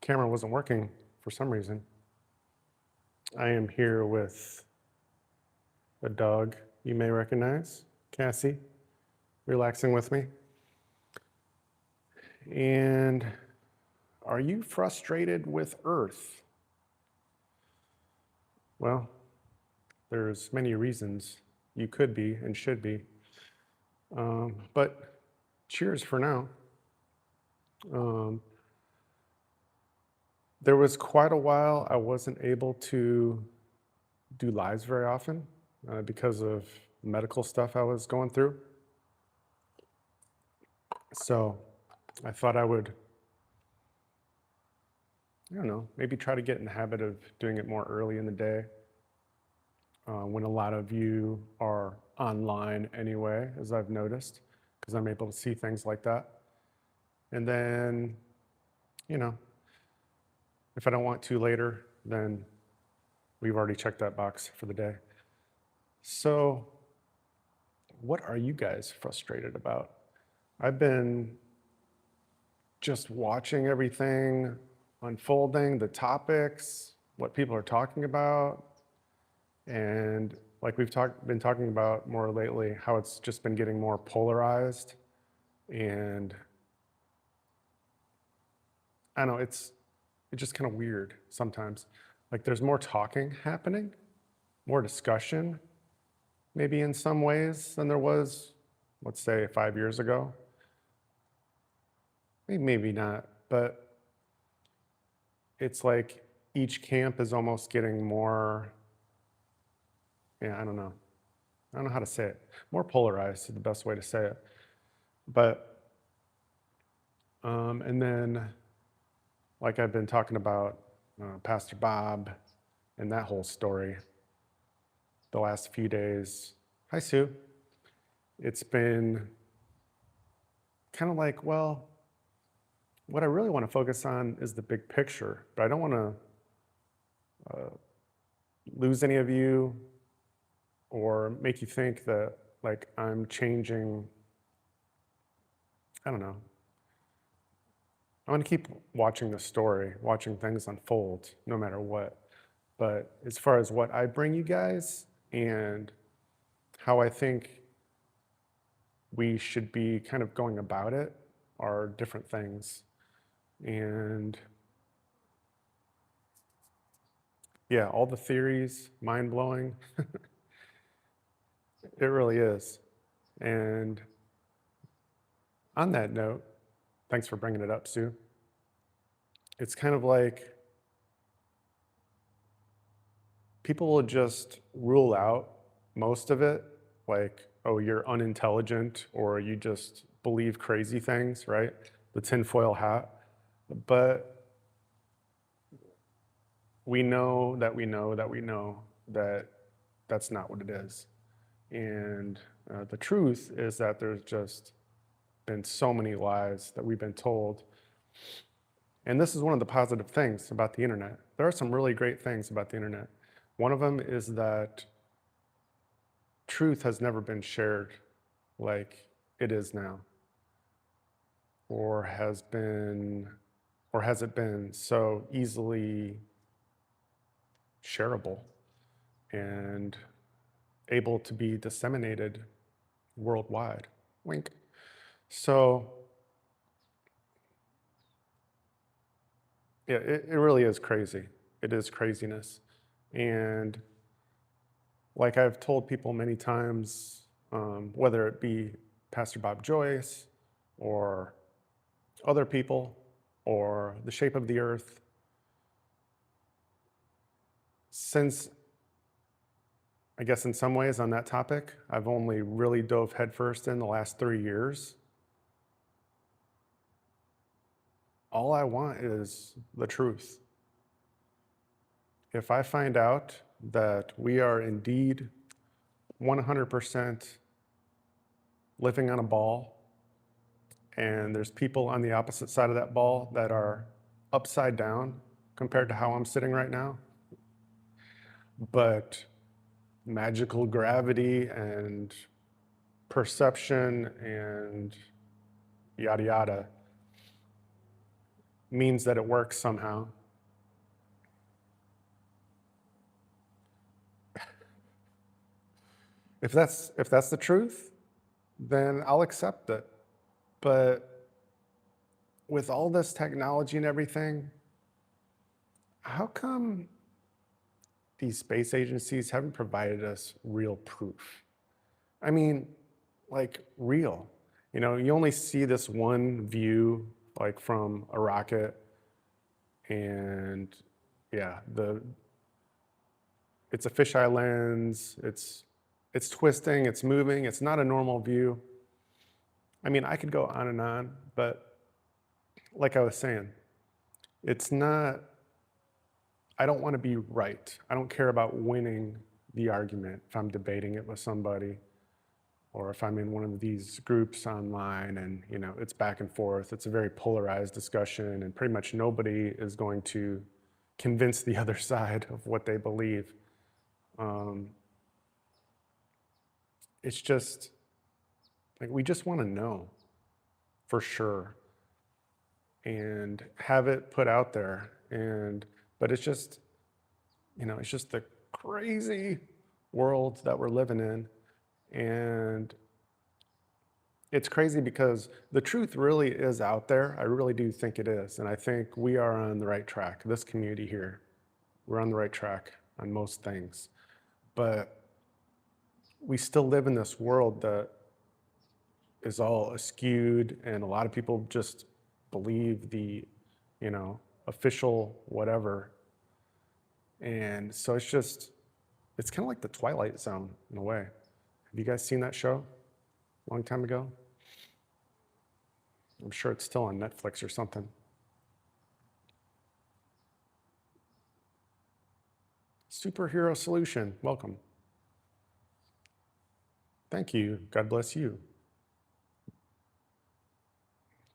Camera wasn't working for some reason. I am here with a dog you may recognize, Cassie, relaxing with me. And are you frustrated with Earth? Well, there's many reasons you could be and should be. But cheers for now. There was quite a while I wasn't able to do lives very often because of medical stuff I was going through. So I thought I would, I don't know, maybe try to get in the habit of doing it more early in the day when a lot of you are online anyway, as I've noticed, because I'm able to see things like that. And then, you know, if I don't want to later, then we've already checked that box for the day. So what are you guys frustrated about? I've been just watching everything unfolding, the topics, what people are talking about, and like we've been talking about more lately, how it's just been getting more polarized, and I don't know, it's just kind of weird sometimes. Like there's more talking happening, more discussion, maybe in some ways than there was, let's say 5 years ago. Maybe not, but it's like each camp is almost getting more, I don't know how to say it. More polarized is the best way to say it. But, and then, like I've been talking about Pastor Bob and that whole story the last few days. Hi, Sue. It's been kind of like, well, what I really want to focus on is the big picture, but I don't want to lose any of you or make you think that like I'm changing. I don't know. I want to keep watching the story, watching things unfold no matter what. But as far as what I bring you guys and how I think we should be kind of going about it are different things. And yeah, all the theories, mind-blowing. It really is. And on that note, thanks for bringing it up, Sue. It's kind of like people will just rule out most of it, like, oh, you're unintelligent or you just believe crazy things, right? The tinfoil hat. But we know that we know that we know that that's not what it is. And the truth is that there's just been so many lies that we've been told. And this is one of the positive things about the internet. There are some really great things about the internet. One of them is that truth has never been shared like it is now, or has it been so easily shareable and able to be disseminated worldwide. Wink. So yeah, it really is crazy. It is craziness. And like I've told people many times, whether it be Pastor Bob Joyce or other people or the shape of the earth, since I guess in some ways on that topic, I've only really dove headfirst in the last 3 years. All I want is the truth. If I find out that we are indeed 100% living on a ball, and there's people on the opposite side of that ball that are upside down compared to how I'm sitting right now, but magical gravity and perception and yada yada means that it works somehow. If that's the truth, then I'll accept it. But with all this technology and everything, how come these space agencies haven't provided us real proof? I mean, like real. You know, you only see this one view, like from a rocket, and yeah, it's a fisheye lens. It's twisting. It's moving. It's not a normal view. I mean, I could go on and on, but like I was saying, it's not. I don't want to be right. I don't care about winning the argument if I'm debating it with somebody, or if I'm in one of these groups online and, you know, it's back and forth. It's a very polarized discussion, and pretty much nobody is going to convince the other side of what they believe. It's just like we just want to know for sure and have it put out there. But it's just, you know, it's just the crazy world that we're living in. And it's crazy because the truth really is out there. I really do think it is. And I think we are on the right track. This community here, we're on the right track on most things. But we still live in this world that is all askewed, and a lot of people just believe the, you know, official whatever. And so it's kind of like the Twilight Zone in a way. Have you guys seen that show a long time ago? I'm sure it's still on Netflix or something. Superhero Solution, welcome. Thank you. God bless you.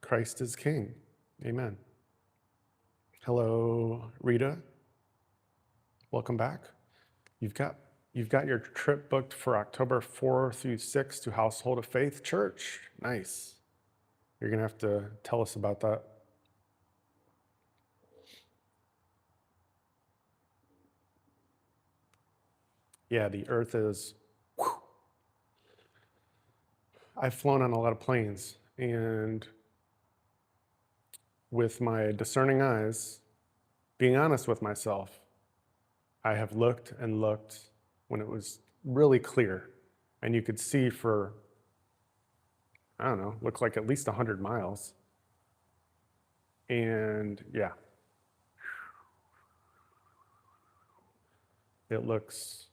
Christ is King. Amen. Hello, Rita. Welcome back. You've got your trip booked for October 4 through 6 to Household of Faith Church. Nice. You're going to have to tell us about that. Yeah, the earth is... Whew. I've flown on a lot of planes, and with my discerning eyes, being honest with myself, I have looked and looked when it was really clear, and you could see for, I don't know, looked like at least 100 miles. And yeah, it looks,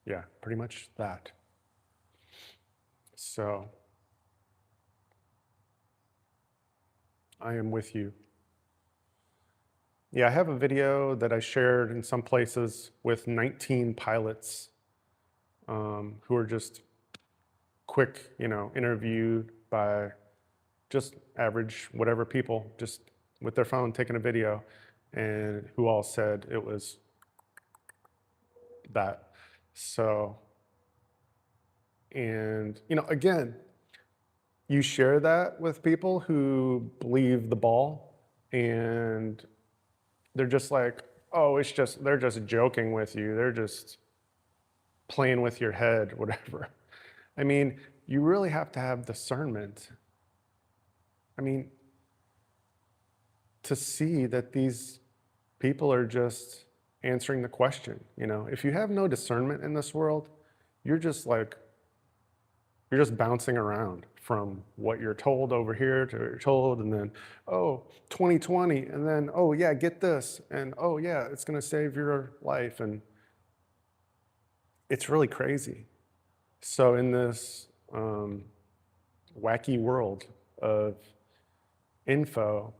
yeah, pretty much that. So I am with you. Yeah, I have a video that I shared in some places with 19 pilots who are just quick, you know, interviewed by just average whatever people, just with their phone taking a video, and who all said it was that. So, and, you know, again, you share that with people who believe the ball, and they're just like, oh, they're just joking with you. They're just playing with your head, whatever. I mean, you really have to have discernment. I mean, to see that these people are just answering the question, you know? If you have no discernment in this world, you're just bouncing around from what you're told over here to what you're told, and then, oh, 2020, and then, oh yeah, get this, and oh yeah, it's gonna save your life, and it's really crazy. So in this wacky world of info,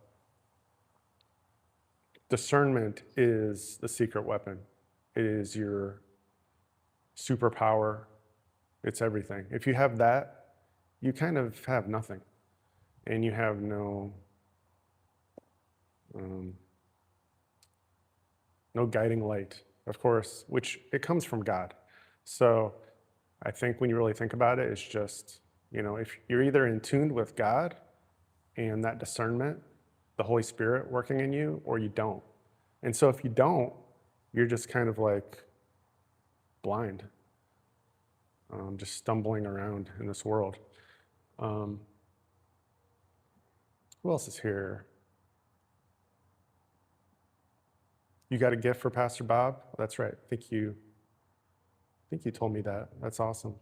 discernment is the secret weapon. It is your superpower. It's everything. If you have that, you kind of have nothing, and you have no guiding light, of course, which it comes from God. So I think when you really think about it, it's just, you know, if you're either in tune with God and that discernment, the Holy Spirit working in you or you don't. And so if you don't, you're just kind of like blind, just stumbling around in this world. Who else is here? You got a gift for Pastor Bob? That's right. I think you told me that. That's awesome.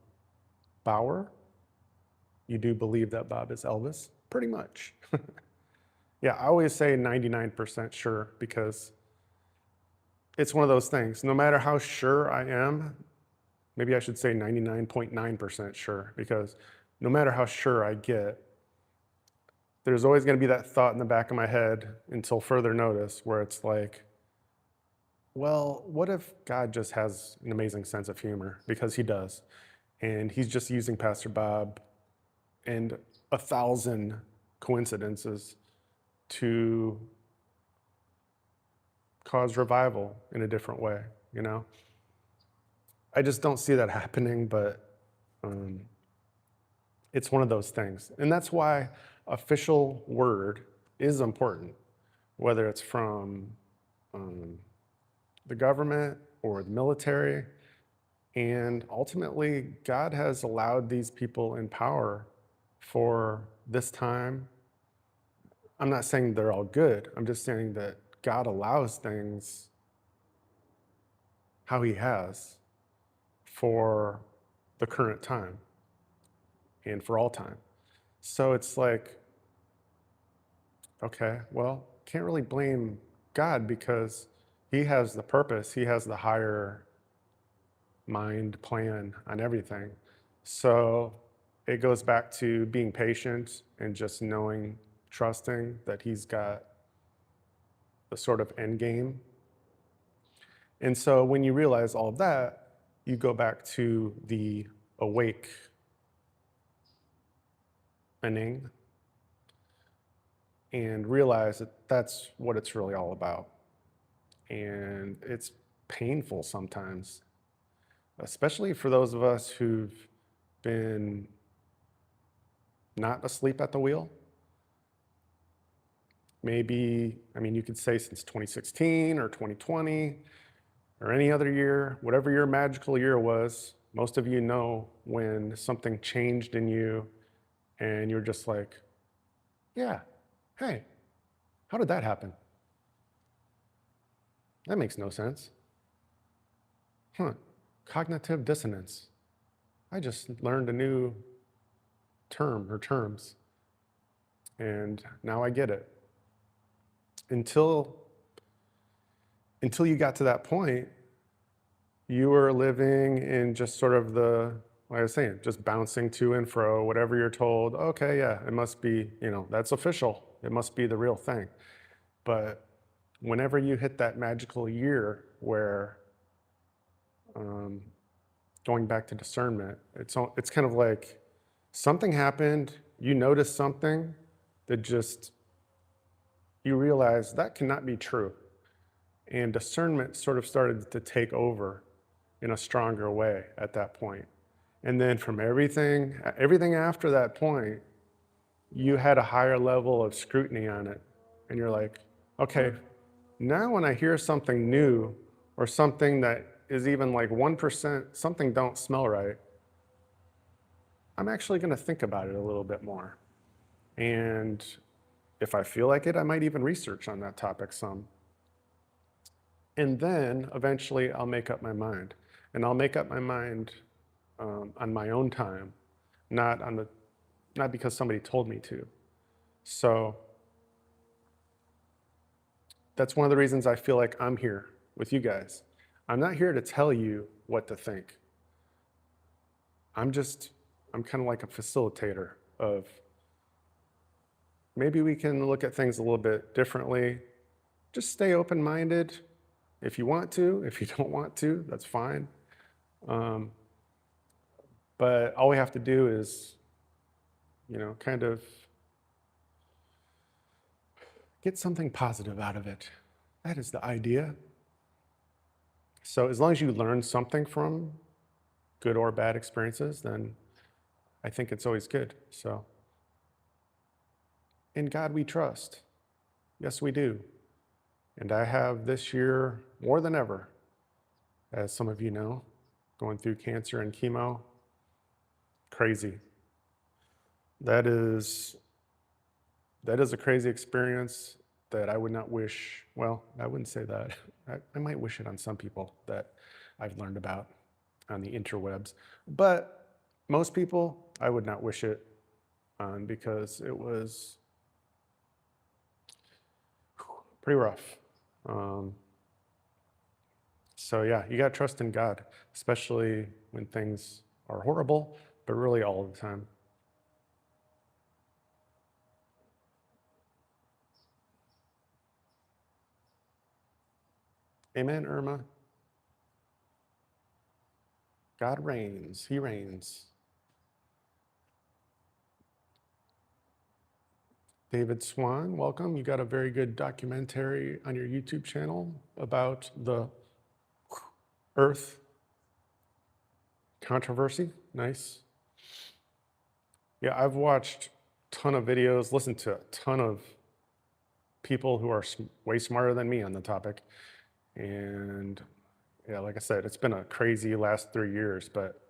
Bauer? You do believe that Bob is Elvis? Pretty much. Yeah, I always say 99% sure because it's one of those things. No matter how sure I am, maybe I should say 99.9% sure, because no matter how sure I get, there's always going to be that thought in the back of my head until further notice where it's like, well, what if God just has an amazing sense of humor? Because he does. And he's just using Pastor Bob and 1,000 coincidences to cause revival in a different way, you know? I just don't see that happening, but it's one of those things. And that's why official word is important, whether it's from the government or the military. And ultimately, God has allowed these people in power for this time. I'm not saying they're all good. I'm just saying that God allows things how he has for the current time and for all time. So it's like, okay, well, can't really blame God because he has the purpose, he has the higher mind plan on everything. So it goes back to being patient and just knowing, trusting that he's got the sort of end game. And so when you realize all of that, you go back to the awakening and realize that that's what it's really all about. And it's painful sometimes, especially for those of us who've been not asleep at the wheel. Maybe, I mean, you could say since 2016 or 2020 or any other year, whatever your magical year was, most of you know when something changed in you and you're just like, yeah, hey, how did that happen? That makes no sense. Cognitive dissonance. I just learned a new term or terms, and now I get it. Until you got to that point, you were living in just sort of like I was saying, just bouncing to and fro, whatever you're told, okay, yeah, it must be, that's official. It must be the real thing. But whenever you hit that magical year where, going back to discernment, it's kind of like something happened, you noticed something that just, you realize that cannot be true. And discernment sort of started to take over in a stronger way at that point. And then from everything after that point, you had a higher level of scrutiny on it. And you're like, okay, now when I hear something new or something that is even like 1%, something don't smell right, I'm actually going to think about it a little bit more. And if I feel like it, I might even research on that topic some. And then eventually I'll make up my mind. And I'll make up my mind on my own time, not because somebody told me to. So that's one of the reasons I feel like I'm here with you guys. I'm not here to tell you what to think. I'm kind of like a facilitator of maybe we can look at things a little bit differently. Just stay open-minded if you want to. If you don't want to, that's fine. But all we have to do is, kind of get something positive out of it. That is the idea. So as long as you learn something from good or bad experiences, then I think it's always good. So in God we trust. Yes, we do. And I have this year more than ever, as some of you know, going through cancer and chemo. Crazy. That is a crazy experience that I would not wish, well, I wouldn't say that. I might wish it on some people that I've learned about on the interwebs. But most people, I would not wish it on because it was pretty rough. So yeah, you got to trust in God, especially when things are horrible, but really all the time. Amen, Irma. God reigns. He reigns. David Swan, welcome. You got a very good documentary on your YouTube channel about the Earth controversy. Nice. Yeah, I've watched a ton of videos, listened to a ton of people who are way smarter than me on the topic. And yeah, like I said, it's been a crazy last 3 years, but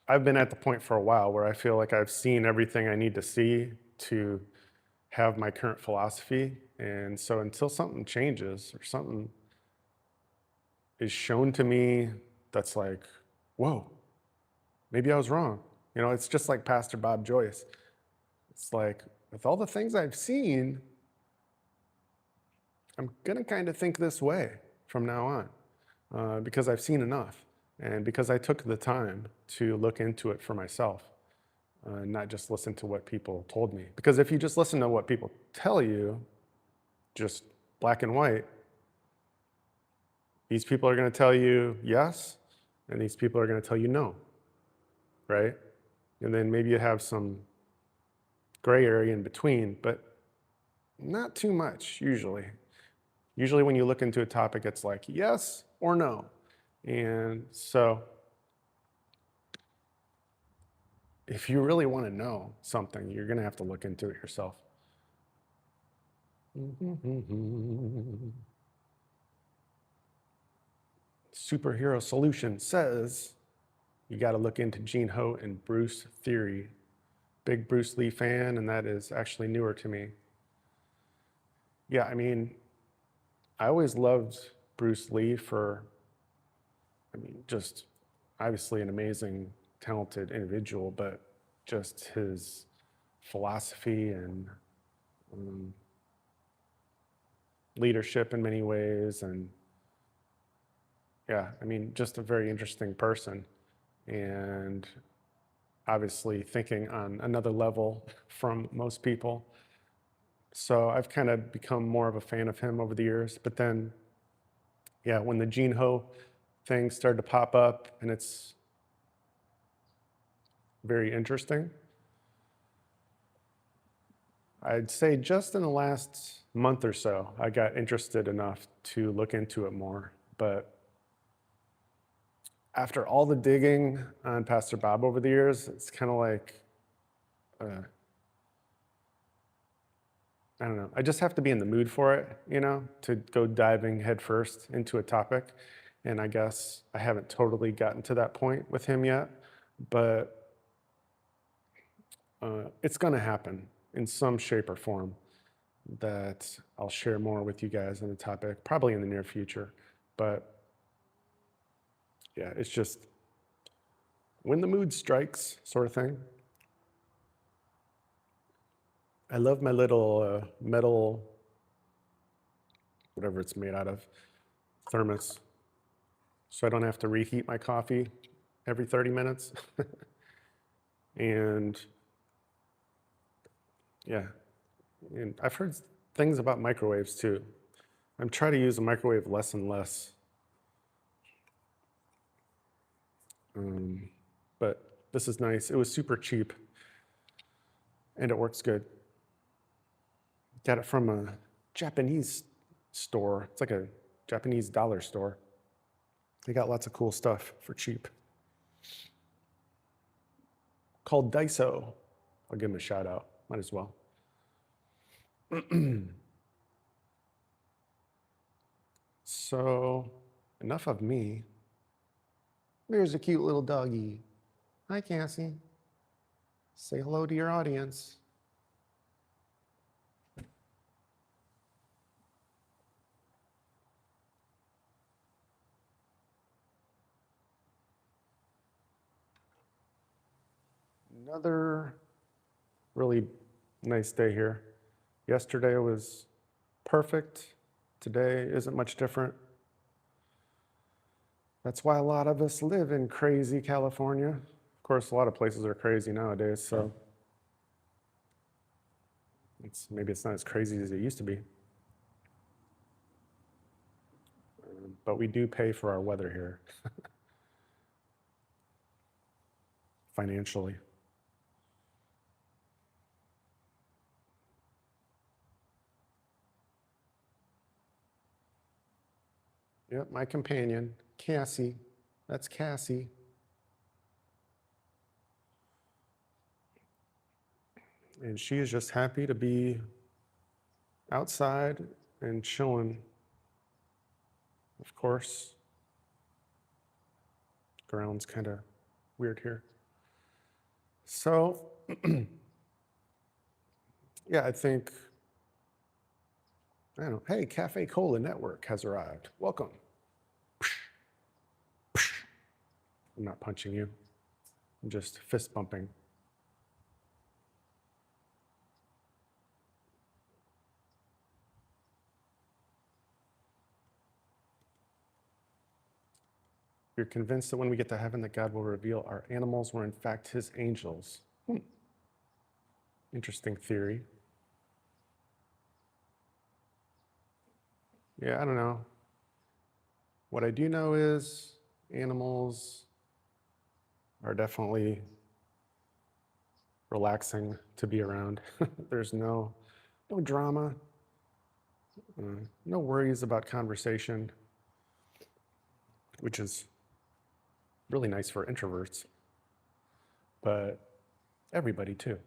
I've been at the point for a while where I feel like I've seen everything I need to see to have my current philosophy. And so until something changes or something is shown to me that's like, whoa, maybe I was wrong. You know, it's just like Pastor Bob Joyce. It's like, with all the things I've seen, I'm going to kind of think this way from now on because I've seen enough and because I took the time to look into it for myself, not just listen to what people told me. Because if you just listen to what people tell you, just black and white, these people are going to tell you yes, and these people are going to tell you no, right? And then maybe you have some gray area in between, but not too much usually. Usually when you look into a topic, it's like yes or no. And so if you really want to know something, you're going to have to look into it yourself. Superhero Solution says you got to look into Gene Ho and Bruce Theory. Big Bruce Lee fan, and that is actually newer to me. Yeah, I mean, I always loved Bruce Lee for, just obviously an amazing, talented individual, but just his philosophy and leadership in many ways. And yeah, just a very interesting person. And obviously thinking on another level from most people. So I've kind of become more of a fan of him over the years. But then, yeah, when the Gene Ho thing started to pop up, and it's very interesting. I'd say just in the last month or so, I got interested enough to look into it more. But after all the digging on Pastor Bob over the years, it's kind of like, I don't know. I just have to be in the mood for it, to go diving headfirst into a topic. And I guess I haven't totally gotten to that point with him yet, but it's going to happen in some shape or form that I'll share more with you guys on the topic, probably in the near future. But yeah, it's just when the mood strikes sort of thing. I love my little metal, whatever it's made out of, thermos, so I don't have to reheat my coffee every 30 minutes. And yeah, and I've heard things about microwaves too. I'm trying to use a microwave less and less. But this is nice. It was super cheap and it works good. Got it from a Japanese store. It's like a Japanese dollar store. They got lots of cool stuff for cheap. Called Daiso. I'll give them a shout out. Might as well. So enough of me. There's a cute little doggy. Hi, Cassie. Say hello to your audience. Another really nice day here. Yesterday was perfect. Today isn't much different. That's why a lot of us live in crazy California. Of course, a lot of places are crazy nowadays, so maybe it's not as crazy as it used to be. But we do pay for our weather here financially. Yep, my companion, Cassie. That's Cassie. And she is just happy to be outside and chilling. Of course, ground's kind of weird here. So, yeah, I think, I don't know, hey, Cafe Cola Network has arrived. Welcome. I'm not punching you. I'm just fist bumping. You're convinced that when we get to heaven that God will reveal our animals were in fact his angels. Interesting theory. Yeah, I don't know. What I do know is animals are definitely relaxing to be around. There's no drama, no worries about conversation, which is really nice for introverts, but everybody too.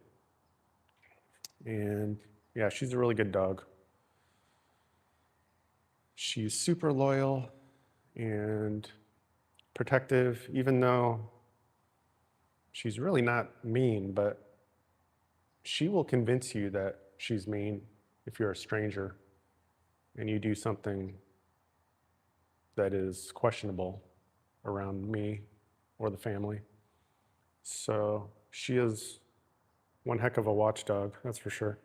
And yeah, she's a really good dog. She's super loyal and protective, even though she's really not mean, but she will convince you that she's mean if you're a stranger and you do something that is questionable around me or the family. So she is one heck of a watchdog, that's for sure.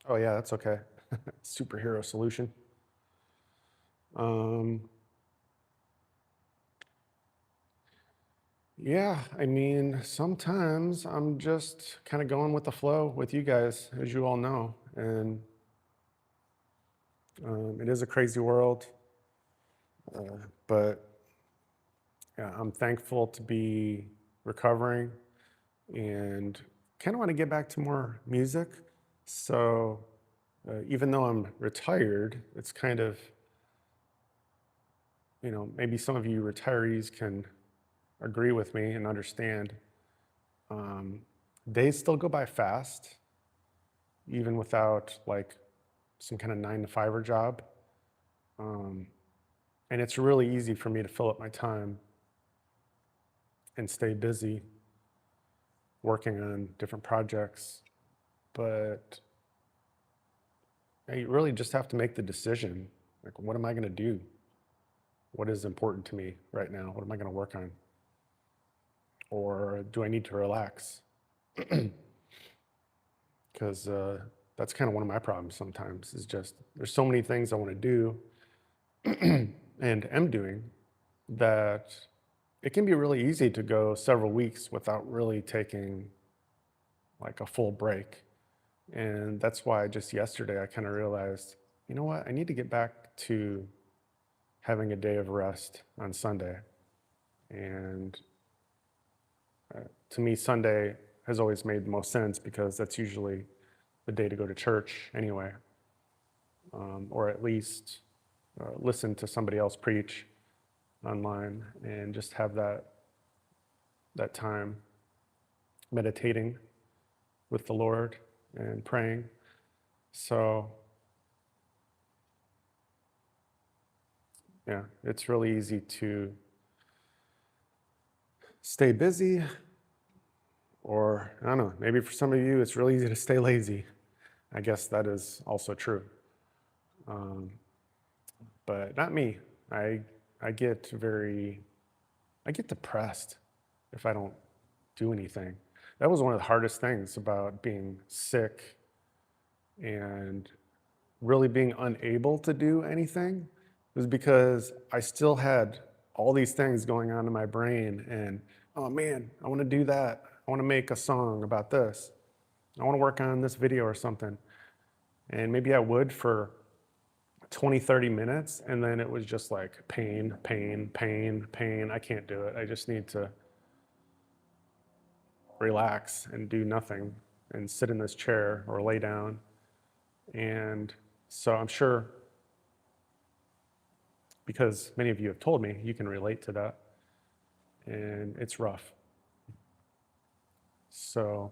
Oh yeah, that's okay. Superhero solution. Yeah, I mean, sometimes I'm just kind of going with the flow with you guys, as you all know. And it is a crazy world. But yeah, I'm thankful to be recovering and kind of want to get back to more music. So even though I'm retired, it's kind of, maybe some of you retirees can agree with me and understand. Days still go by fast, even without like some kind of 9-to-5 job. And it's really easy for me to fill up my time and stay busy working on different projects. But you really just have to make the decision. Like, what am I going to do? What is important to me right now? What am I going to work on? Or do I need to relax? Because that's kind of one of my problems sometimes, is just there's so many things I want to do and am doing that it can be really easy to go several weeks without really taking like a full break. And that's why just yesterday I kind of realized, you know what, I need to get back to having a day of rest on Sunday. And to me, Sunday has always made the most sense because that's usually the day to go to church anyway, or at least listen to somebody else preach. online and just have that time meditating with the Lord and praying. So yeah, it's really easy to stay busy, or I don't know, maybe for some of you, it's really easy to stay lazy. I guess that is also true. But not me. I get depressed if I don't do anything. That was one of the hardest things about being sick and really being unable to do anything, was because I still had all these things going on in my brain, and oh man, I want to do that. I want to make a song about this. I want to work on this video or something. And maybe I would for 20, 30 minutes, and then it was just like pain, pain, pain, pain. I can't do it. I just need to relax and do nothing and sit in this chair or lay down. And so I'm sure, because many of you have told me, you can relate to that. And it's rough. So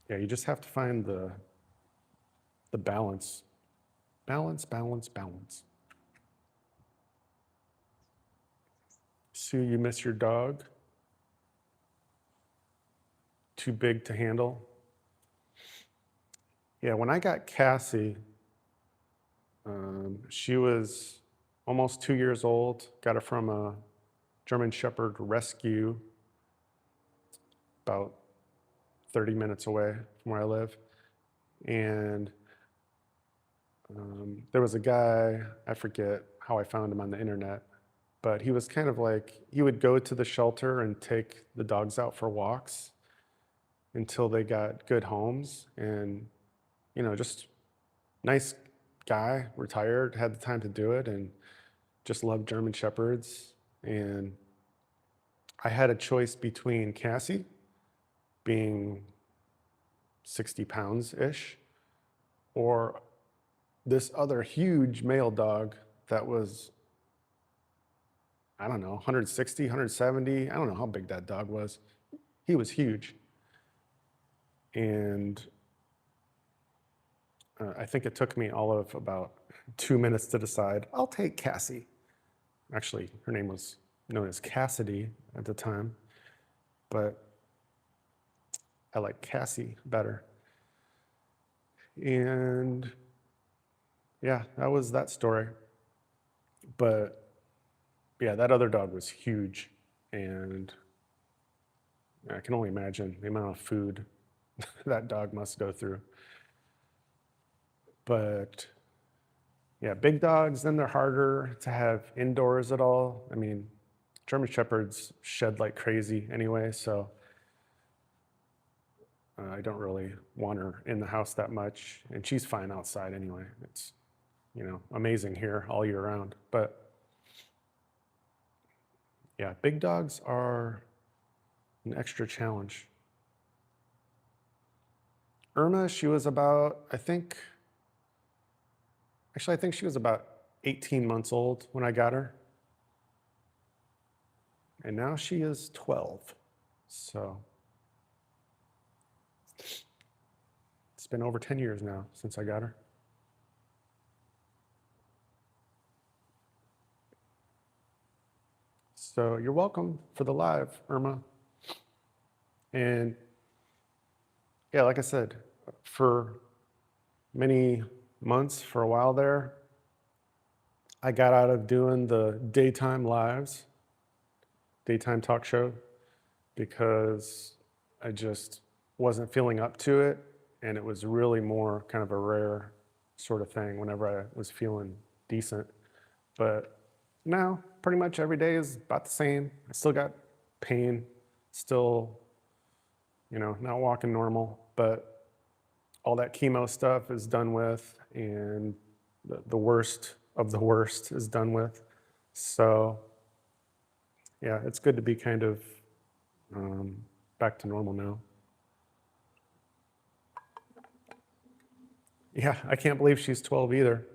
yeah, you just have to find the balance. Balance, balance, balance. Sue, you miss your dog? Too big to handle? Yeah, when I got Cassie, she was almost 2 years old. Got her from a German Shepherd rescue about 30 minutes away from where I live. And there was a guy, I forget how I found him on the internet, but he was kind of like, he would go to the shelter and take the dogs out for walks until they got good homes. And, you know, just nice guy, retired, had the time to do it, and just loved German Shepherds. And I had a choice between Cassie being 60 pounds-ish, or this other huge male dog that was, I don't know, 160, 170. I don't know how big that dog was. He was huge. And I think it took me all of about 2 minutes to decide, I'll take Cassie. Actually, her name was known as Cassidy at the time, but I like Cassie better. And yeah, that was that story. But yeah, that other dog was huge, and I can only imagine the amount of food that dog must go through. But yeah, big dogs, then they're harder to have indoors at all. I mean, German Shepherds shed like crazy anyway, so I don't really want her in the house that much, and she's fine outside anyway. It's, you know, amazing here all year round. But yeah, big dogs are an extra challenge. Irma, she was about, I think she was about 18 months old when I got her. And now she is 12. So it's been over 10 years now since I got her. So you're welcome for the live, Irma. And yeah, like I said, for many months, for a while there, I got out of doing the daytime lives, daytime talk show, because I just wasn't feeling up to it. And it was really more kind of a rare sort of thing whenever I was feeling decent. But now, pretty much every day is about the same. I still got pain, still, you know, not walking normal, but all that chemo stuff is done with, and the worst of the worst is done with. So yeah, it's good to be kind of back to normal now. Yeah, I can't believe she's 12 either.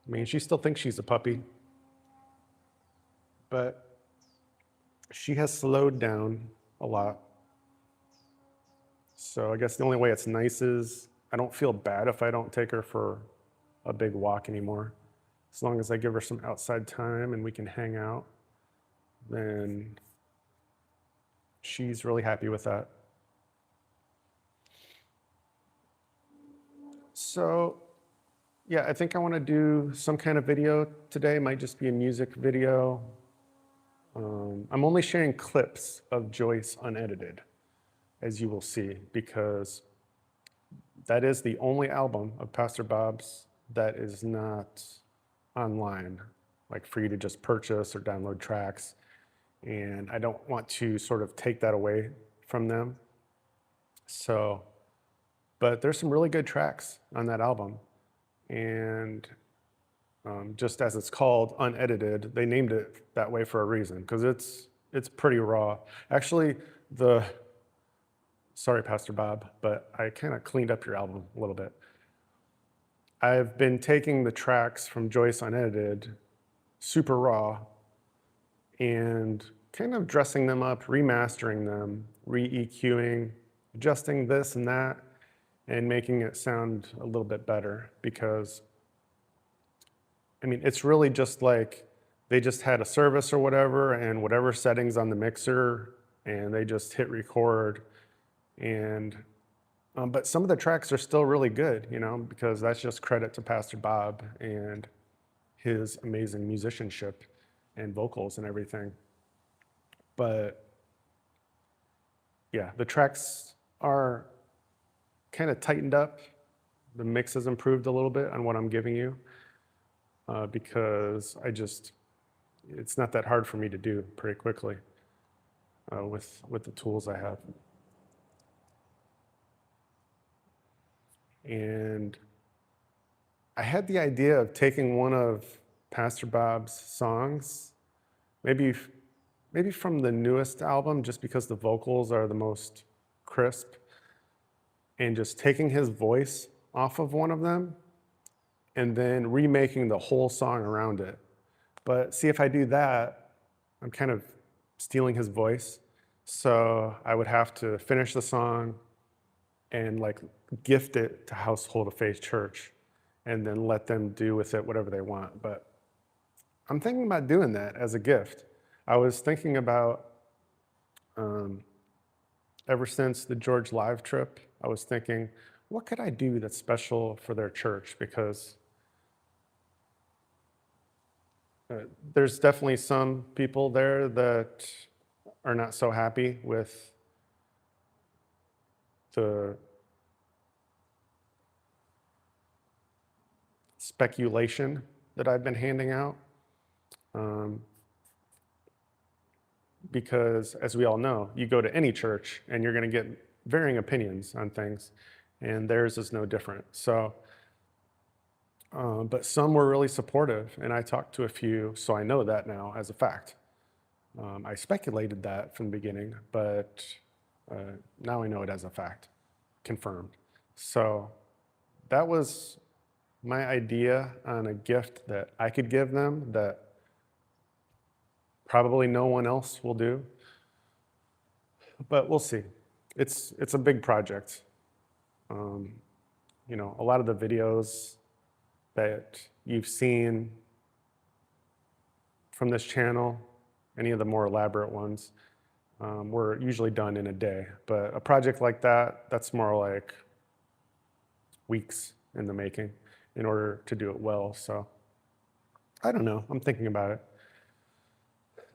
I mean, she still thinks she's a puppy, but she has slowed down a lot. So I guess the only way it's nice is I don't feel bad if I don't take her for a big walk anymore. As long as I give her some outside time and we can hang out, then she's really happy with that. So yeah, I think I want to do some kind of video today. It might just be a music video. I'm only sharing clips of Joyce unedited, as you will see, because that is the only album of Pastor Bob's that is not online, like for you to just purchase or download tracks. And I don't want to sort of take that away from them. So, but there's some really good tracks on that album. And just as it's called unedited, they named it that way for a reason, because it's pretty raw. Actually, sorry, Pastor Bob, but I kind of cleaned up your album a little bit. I've been taking the tracks from Joyce unedited, super raw, and kind of dressing them up, remastering them, re-EQing, adjusting this and that, and making it sound a little bit better, because I mean, it's really just like they just had a service or whatever, and whatever settings on the mixer, and they just hit record. And but some of the tracks are still really good, you know, because that's just credit to Pastor Bob and his amazing musicianship and vocals and everything. But yeah, the tracks are kind of tightened up. The mix has improved a little bit on what I'm giving you. Because it's not that hard for me to do pretty quickly with the tools I have. And I had the idea of taking one of Pastor Bob's songs, maybe from the newest album, just because the vocals are the most crisp, and just taking his voice off of one of them and then remaking the whole song around it. But see, if I do that, I'm kind of stealing his voice. So I would have to finish the song and like gift it to Household of Faith Church and then let them do with it whatever they want. But I'm thinking about doing that as a gift. I was thinking about, ever since the George Live trip, I was thinking, what could I do that's special for their church? Because there's definitely some people there that are not so happy with the speculation that I've been handing out. Because as we all know, you go to any church and you're going to get varying opinions on things, and theirs is no different. So, but some were really supportive, and I talked to a few, so I know that now as a fact. I speculated that from the beginning, but now I know it as a fact, confirmed. So that was my idea on a gift that I could give them that probably no one else will do, but we'll see. It's a big project. You know, a lot of the videos that you've seen from this channel, any of the more elaborate ones, were usually done in a day. But a project like that, that's more like weeks in the making in order to do it well. So I don't know, I'm thinking about it.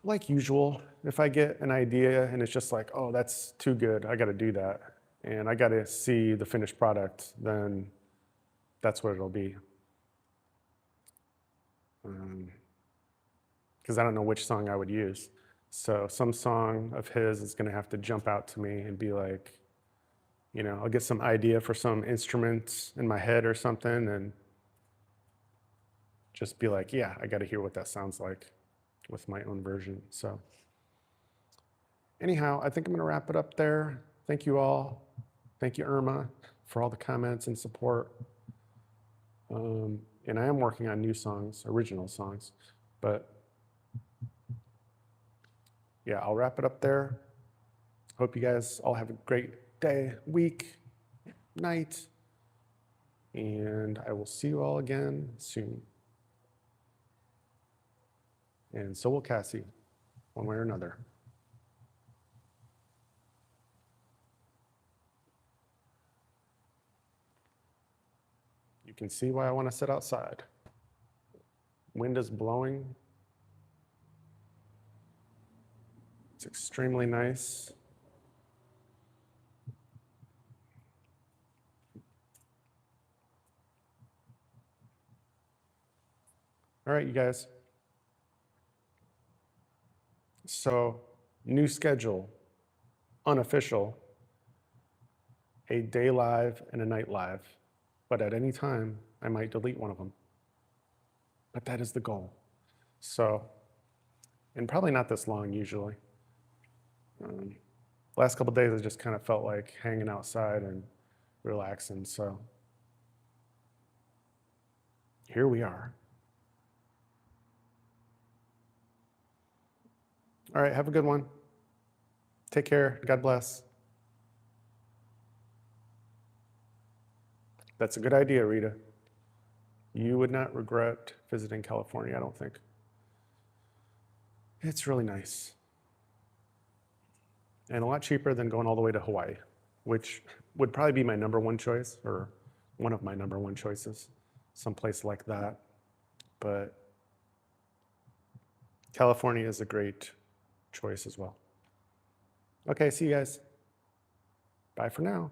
Like usual, if I get an idea and it's just like, oh, that's too good, I gotta do that, and I gotta see the finished product, then that's what it'll be. Because I don't know which song I would use. So some song of his is gonna have to jump out to me and be like, you know, I'll get some idea for some instruments in my head or something and just be like, yeah, I gotta hear what that sounds like with my own version. So anyhow, I think I'm gonna wrap it up there. Thank you all. Thank you, Irma, for all the comments and support. And I am working on new songs, original songs, but yeah, I'll wrap it up there. Hope you guys all have a great day, week, night, and I will see you all again soon. And so will Cassie, one way or another. You can see why I want to sit outside. Wind is blowing. It's extremely nice. All right, you guys. So, new schedule, unofficial, a day live and a night live. But at any time, I might delete one of them. But that is the goal. So, and probably not this long usually. Last couple of days, I just kind of felt like hanging outside and relaxing. So, here we are. All right, have a good one. Take care. God bless. That's a good idea, Rita. You would not regret visiting California, I don't think. It's really nice. And a lot cheaper than going all the way to Hawaii, which would probably be my number one choice, or one of my number one choices, someplace like that. But California is a great choice as well. Okay, see you guys. Bye for now.